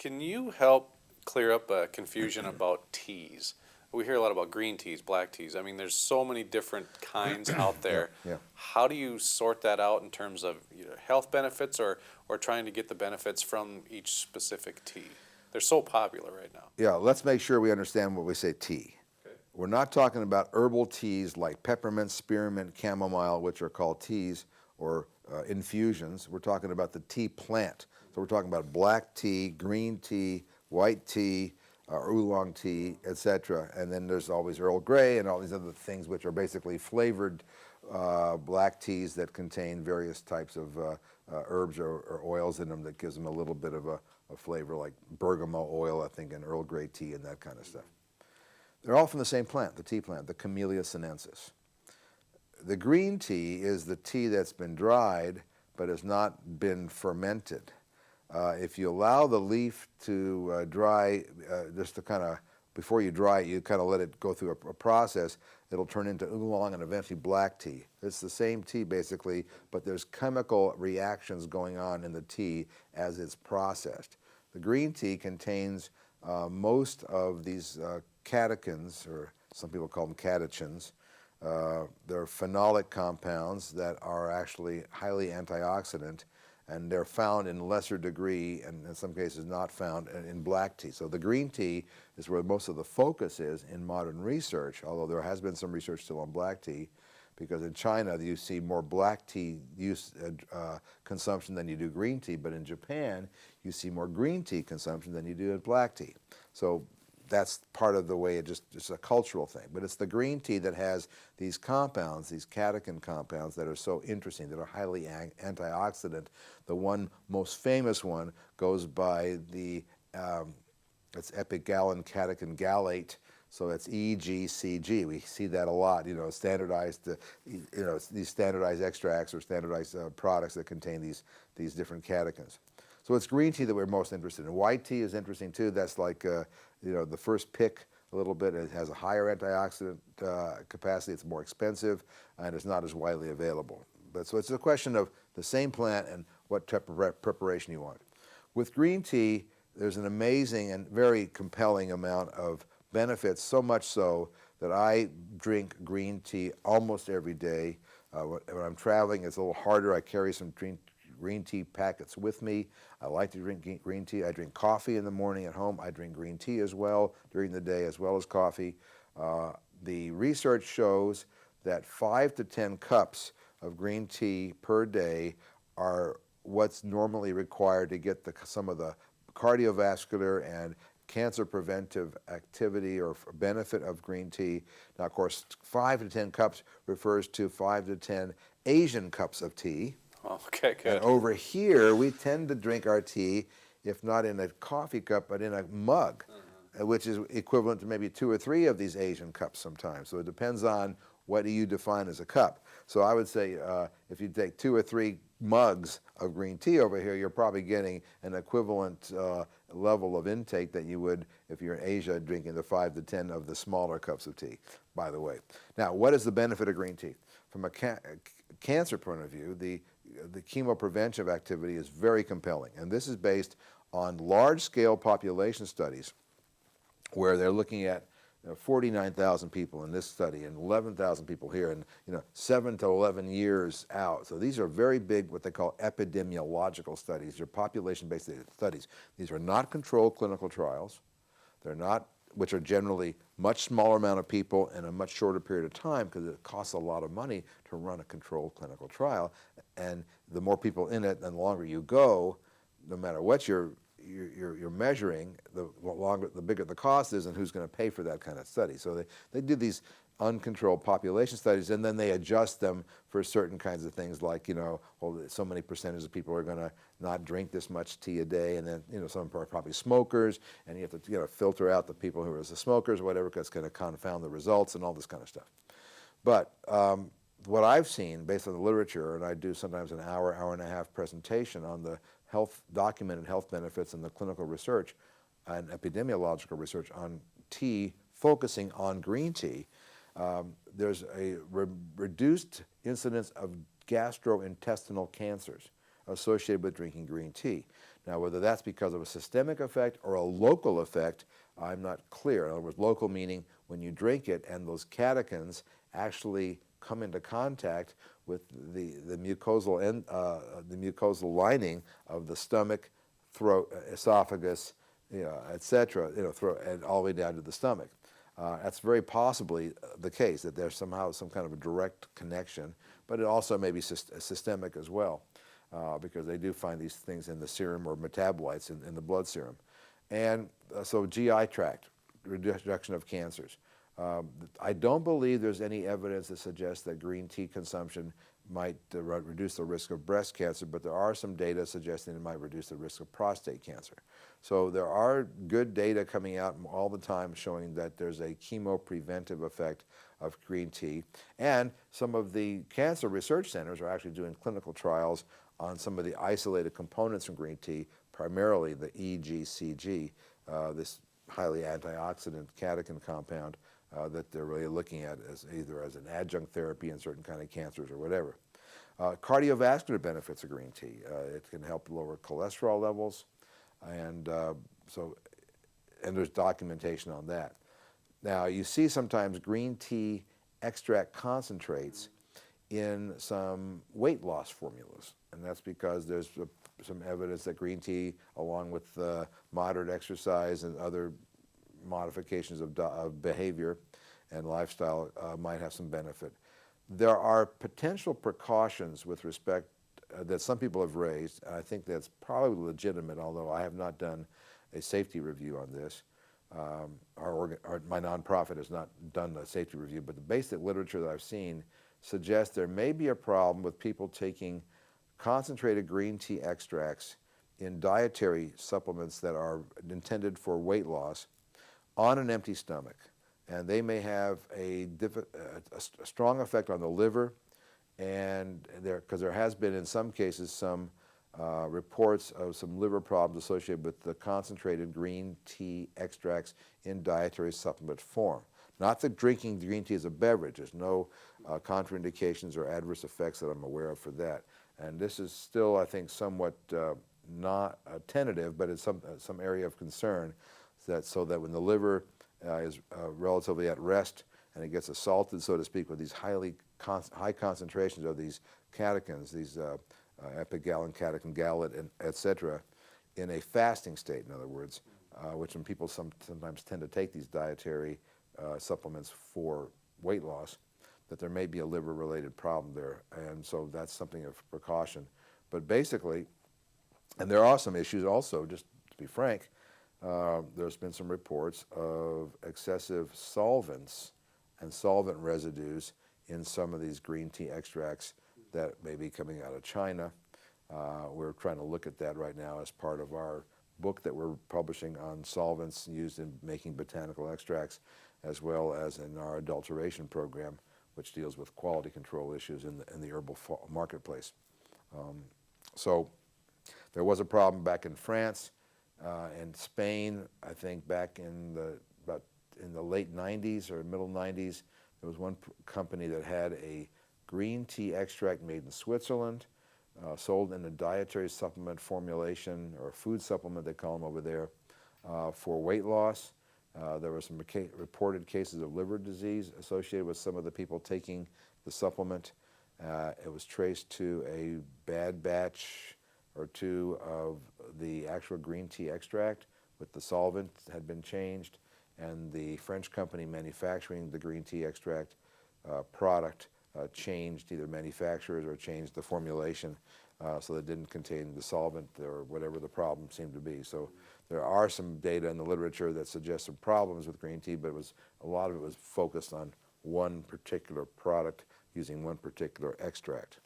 Can you help clear up confusion about teas? We hear a lot about green teas, black teas. I mean, there's so many different kinds out there. Yeah. How do you sort that out in terms of health benefits or trying to get the benefits from each specific tea? They're so popular right now. Yeah, let's make sure we understand what we say tea. Okay. We're not talking about herbal teas like peppermint, spearmint, chamomile, which are called teas, or infusions. We're talking about the tea plant. So we're talking about black tea, green tea, white tea, oolong tea, etc. And then there's always Earl Grey and all these other things which are basically flavored black teas that contain various types of herbs or oils in them that gives them a little bit of a flavor, like bergamot oil, I think, and Earl Grey tea and that kind of stuff. They're all from the same plant, the tea plant, the Camellia sinensis. The green tea is the tea that's been dried but has not been fermented. If you allow the leaf to dry, just to kind of, before you dry it, you kind of let it go through a process, it'll turn into oolong and eventually black tea. It's the same tea basically, but there's chemical reactions going on in the tea as it's processed. The green tea contains most of these catechins, or some people call them catechins. They're phenolic compounds that are actually highly antioxidant, and they're found in lesser degree, and in some cases not found in black tea. So the green tea is where most of the focus is in modern research, although there has been some research still on black tea, because in China you see more black tea use consumption than you do green tea, but in Japan you see more green tea consumption than you do in black tea. So that's part of the way it's a cultural thing. But it's the green tea that has these compounds, these catechin compounds that are so interesting, that are highly antioxidant. The one most famous one goes by the, it's epigallin catechin gallate, so it's EGCG. We see that a lot, standardized, these standardized extracts or standardized products that contain these different catechins. So it's green tea that we're most interested in. White tea is interesting too. That's like, the first pick a little bit. It has a higher antioxidant capacity. It's more expensive, and it's not as widely available. But so it's a question of the same plant and what type of preparation you want. With green tea, there's an amazing and very compelling amount of benefits, so much so that I drink green tea almost every day. When I'm traveling, it's a little harder. I carry some green tea packets with me. I like to drink green tea. I drink coffee in the morning at home. I drink green tea as well during the day, as well as coffee. The research shows that 5 to 10 cups of green tea per day are what's normally required to get some of the cardiovascular and cancer preventive activity or benefit of green tea. Now, of course, 5 to 10 cups refers to 5 to 10 Asian cups of tea. Okay, good. And over here, we tend to drink our tea, if not in a coffee cup, but in a mug, which is equivalent to maybe 2 or 3 of these Asian cups sometimes. So it depends on what do you define as a cup. So I would say if you take 2 or 3 mugs of green tea over here, you're probably getting an equivalent level of intake that you would if you're in Asia drinking the 5 to 10 of the smaller cups of tea, by the way. Now, what is the benefit of green tea? From a cancer point of view, the chemopreventive activity is very compelling, and this is based on large-scale population studies where they're looking at 49,000 people in this study and 11,000 people here, and 7 to 11 years out. So these are very big, what they call epidemiological studies. They're population-based studies. These are not controlled clinical trials. They're not, which are generally much smaller amount of people in a much shorter period of time, because it costs a lot of money to run a controlled clinical trial. And the more people in it, and the longer you go, no matter what you're measuring, the bigger the cost is, and who's going to pay for that kind of study. So they do these uncontrolled population studies, and then they adjust them for certain kinds of things, like so many percentage of people are going to not drink this much tea a day, and then some are probably smokers, and you have to filter out the people who are the smokers or whatever, because it's going to confound the results and all this kind of stuff. But what I've seen based on the literature, and I do sometimes an hour and a half presentation on the documented health benefits and the clinical research and epidemiological research on tea, focusing on green tea, there's a reduced incidence of gastrointestinal cancers associated with drinking green tea. Now, whether that's because of a systemic effect or a local effect, I'm not clear. In other words, local meaning when you drink it and those catechins actually come into contact with the mucosal lining of the stomach, throat, esophagus, etc., throat, and all the way down to the stomach. That's very possibly the case, that there's somehow some kind of a direct connection, but it also may be systemic as well, because they do find these things in the serum or metabolites in the blood serum. And so GI tract, reduction of cancers. I don't believe there's any evidence that suggests that green tea consumption might reduce the risk of breast cancer, but there are some data suggesting it might reduce the risk of prostate cancer. So there are good data coming out all the time showing that there's a chemopreventive effect of green tea. And some of the cancer research centers are actually doing clinical trials on some of the isolated components from green tea, primarily the EGCG, this highly antioxidant catechin compound that they're really looking at as either as an adjunct therapy in certain kind of cancers or whatever. Cardiovascular benefits of green tea. It can help lower cholesterol levels, and there's documentation on that. Now, you see sometimes green tea extract concentrates in some weight loss formulas, and that's because there's some evidence that green tea, along with moderate exercise and other modifications of behavior and lifestyle, might have some benefit. There are potential precautions with respect that some people have raised. I think that's probably legitimate, although I have not done a safety review on this. My nonprofit has not done a safety review, but the basic literature that I've seen suggests there may be a problem with people taking concentrated green tea extracts in dietary supplements that are intended for weight loss on an empty stomach. And they may have a strong effect on the liver, and because there has been in some cases some reports of some liver problems associated with the concentrated green tea extracts in dietary supplement form. Not that drinking green tea is a beverage. There's no contraindications or adverse effects that I'm aware of for that. And this is still, I think, somewhat not tentative, but it's some area of concern, so that when the liver is relatively at rest and it gets assaulted, so to speak, with these high concentrations of these catechins, these epigallin, catechin, gallet, and et cetera, in a fasting state, in other words, which when people sometimes tend to take these dietary supplements for weight loss, that there may be a liver-related problem there, and so that's something of precaution. But basically, and there are some issues also, just to be frank, there's been some reports of excessive solvents and solvent residues in some of these green tea extracts that may be coming out of China. We're trying to look at that right now as part of our book that we're publishing on solvents used in making botanical extracts, as well as in our adulteration program, which deals with quality control issues in the herbal marketplace. So there was a problem back in France and Spain. I think back in the late 90s or middle 90s, there was one company that had a green tea extract made in Switzerland, sold in a dietary supplement formulation, or food supplement they call them over there, for weight loss. There were some reported cases of liver disease associated with some of the people taking the supplement. It was traced to a bad batch or two of the actual green tea extract, with the solvent had been changed, and the French company manufacturing the green tea extract product changed either manufacturers or changed the formulation so that it didn't contain the solvent or whatever the problem seemed to be. So there are some data in the literature that suggests some problems with green tea, but a lot of it was focused on one particular product using one particular extract.